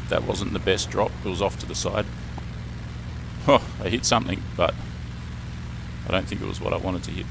That wasn't the best drop. It was off to the side. Oh, I hit something, but I don't think it was what I wanted to hit.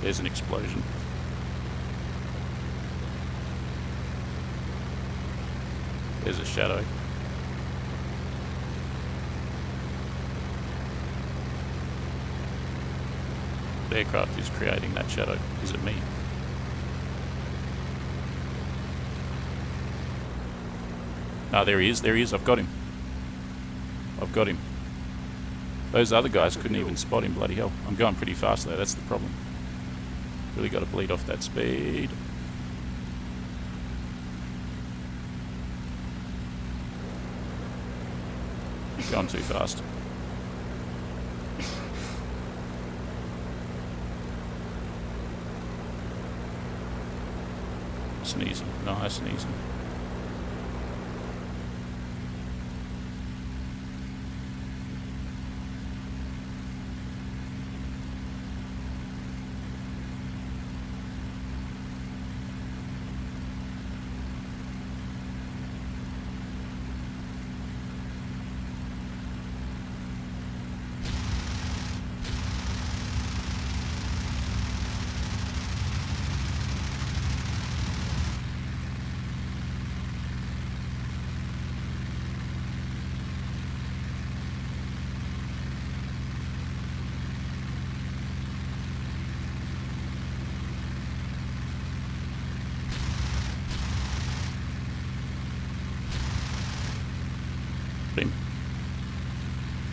There's an explosion. There's a shadow. The aircraft is creating that shadow. Is it me? No, there he is. There he is. I've got him. I've got him. Those other guys couldn't even spot him. Bloody hell. I'm going pretty fast though. That's the problem. Really got to bleed off that speed. Going too fast. Nice and easy. Nice and easy.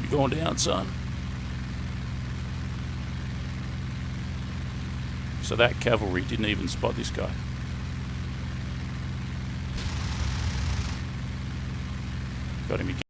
You're going down, son. So that cavalry didn't even spot this guy. Got him again.